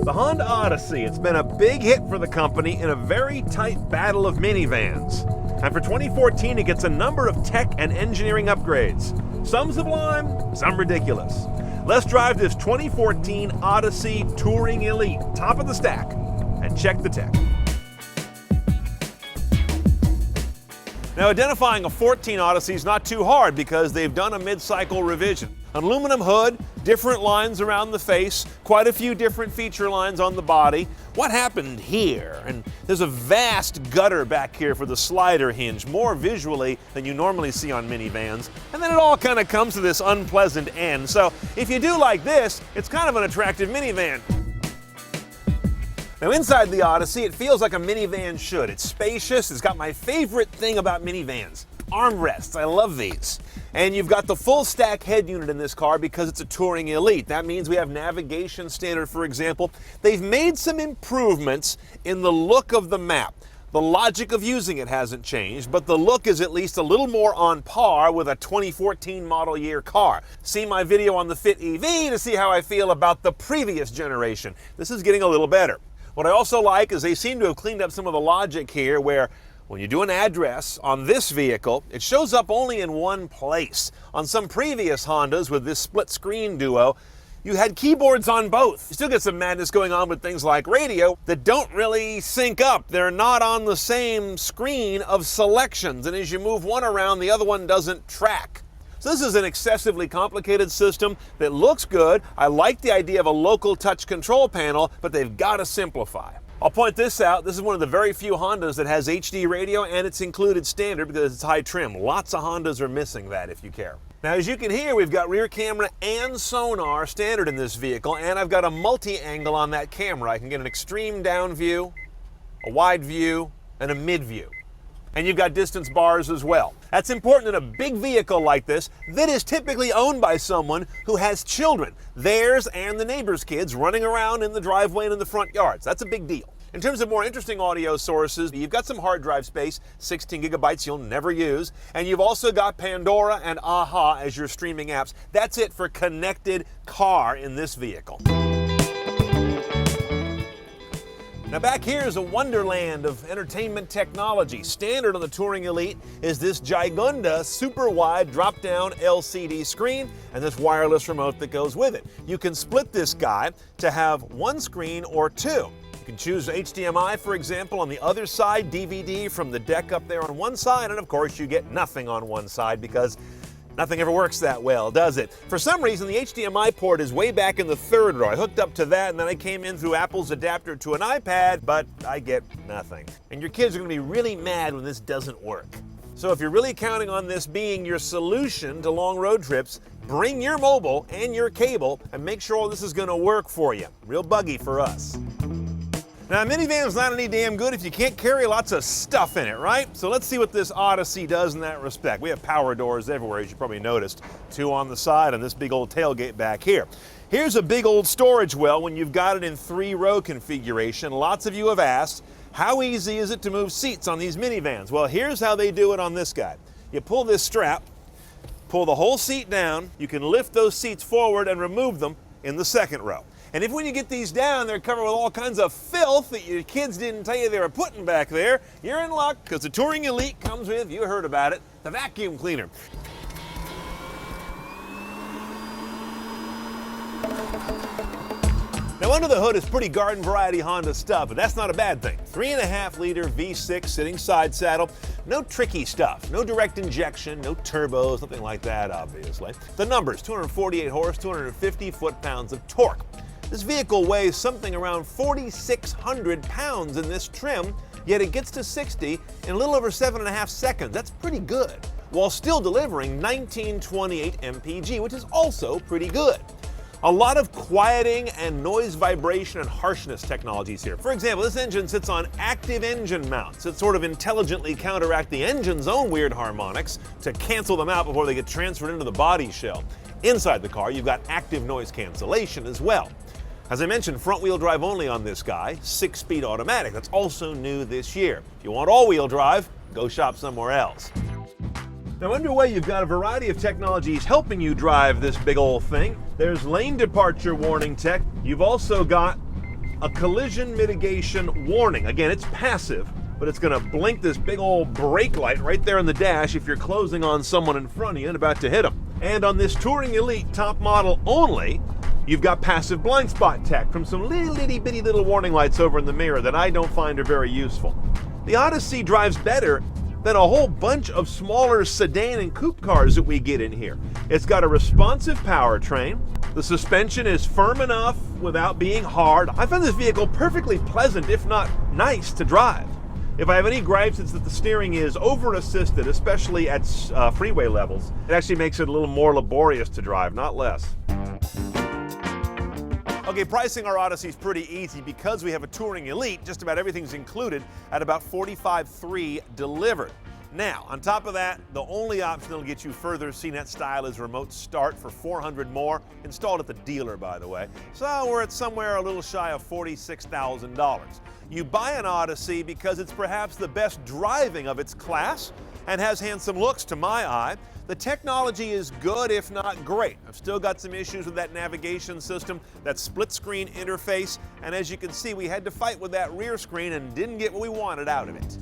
The Honda Odyssey, it's been a big hit for the company in a very tight battle of minivans. And for 2014, it gets a number of tech and engineering upgrades. Some sublime, some ridiculous. Let's drive this 2014 Odyssey Touring Elite, top of the stack, and check the tech. Now, identifying a 14 Odyssey is not too hard because they've done a mid-cycle revision. An aluminum hood, different lines around the face, quite a few different feature lines on the body. What happened here? And there's a vast gutter back here for the slider hinge, more visually than you normally see on minivans. And then it all kind of comes to this unpleasant end. So if you do like this, it's kind of an attractive minivan. Now inside the Odyssey, it feels like a minivan should. It's spacious, it's got my favorite thing about minivans, armrests. I love these. And you've got the full stack head unit in this car because it's a Touring Elite. That means we have navigation standard, for example. They've made some improvements in the look of the map. The logic of using it hasn't changed, but the look is at least a little more on par with a 2014 model year car. See my video on the Fit EV to see how I feel about the previous generation. This is getting a little better. What I also like is they seem to have cleaned up some of the logic here where when you do an address on this vehicle, it shows up only in one place. On some previous Hondas with this split screen duo, you had keyboards on both. You still get some madness going on with things like radio that don't really sync up. They're not on the same screen of selections, and as you move one around, the other one doesn't track. So this is an excessively complicated system that looks good. I like the idea of a local touch control panel, but they've got to simplify. I'll point this out. This is one of the very few Hondas that has HD radio, and it's included standard because it's high trim. Lots of Hondas are missing that if you care. Now, as you can hear, we've got rear camera and sonar standard in this vehicle, and I've got a multi-angle on that camera. I can get an extreme down view, a wide view, and a mid view. And you've got distance bars as well. That's important in a big vehicle like this that is typically owned by someone who has children, theirs and the neighbor's kids, running around in the driveway and in the front yards. That's a big deal. In terms of more interesting audio sources, you've got some hard drive space, 16 gigabytes you'll never use, and you've also got Pandora and Aha as your streaming apps. That's it for connected car in this vehicle. Now back here is a wonderland of entertainment technology. Standard on the Touring Elite is this Gigunda super wide drop-down LCD screen and this wireless remote that goes with it. You can split this guy to have one screen or two. You can choose HDMI, for example, on the other side, DVD from the deck up there on one side, and of course you get nothing on one side because nothing ever works that well, does it? For some reason, the HDMI port is way back in the third row. I hooked up to that, and then I came in through Apple's adapter to an iPad, but I get nothing. And your kids are going to be really mad when this doesn't work. So if you're really counting on this being your solution to long road trips, bring your mobile and your cable and make sure all this is going to work for you. Real buggy for us. Now, a minivan's not any damn good if you can't carry lots of stuff in it, right? So let's see what this Odyssey does in that respect. We have power doors everywhere, as you probably noticed. Two on the side and this big old tailgate back here. Here's a big old storage well when you've got it in 3-row configuration. Lots of you have asked, how easy is it to move seats on these minivans? Well, here's how they do it on this guy. You pull this strap, pull the whole seat down, you can lift those seats forward and remove them in the second row. And if when you get these down, they're covered with all kinds of filth that your kids didn't tell you they were putting back there, you're in luck because the Touring Elite comes with, you heard about it, the vacuum cleaner. Now under the hood is pretty garden variety Honda stuff, but that's not a bad thing. 3.5 liter V6 sitting side saddle, no tricky stuff, no direct injection, no turbos, nothing like that obviously. The numbers, 248 horse, 250 foot-pounds of torque. This vehicle weighs something around 4,600 pounds in this trim, yet it gets to 60 in a little over 7.5 seconds. That's pretty good, while still delivering 1928 mpg, which is also pretty good. A lot of quieting and noise vibration and harshness technologies here. For example, this engine sits on active engine mounts that sort of intelligently counteract the engine's own weird harmonics to cancel them out before they get transferred into the body shell. Inside the car, you've got active noise cancellation as well. As I mentioned, front-wheel drive only on this guy, 6-speed automatic. That's also new this year. If you want all-wheel drive, go shop somewhere else. Now underway, you've got a variety of technologies helping you drive this big old thing. There's lane departure warning tech. You've also got a collision mitigation warning. Again, it's passive, but it's going to blink this big old brake light right there in the dash if you're closing on someone in front of you and about to hit them. And on this Touring Elite top model only, you've got passive blind spot tech from some little itty bitty little warning lights over in the mirror that I don't find are very useful. The Odyssey drives better than a whole bunch of smaller sedan and coupe cars that we get in here. It's got a responsive powertrain. The suspension is firm enough without being hard. I find this vehicle perfectly pleasant, if not nice, to drive. If I have any gripes, it's that the steering is over-assisted, especially at freeway levels. It actually makes it a little more laborious to drive, not less. Okay, pricing our Odyssey is pretty easy because we have a Touring Elite. Just about everything's included at about $45,300 delivered. Now, on top of that, the only option that'll get you further CNET style is remote start for $400 more, installed at the dealer, by the way. So we're at somewhere a little shy of $46,000. You buy an Odyssey because it's perhaps the best driving of its class and has handsome looks to my eye. The technology is good, if not great. I've still got some issues with that navigation system, that split screen interface, and as you can see, we had to fight with that rear screen and didn't get what we wanted out of it.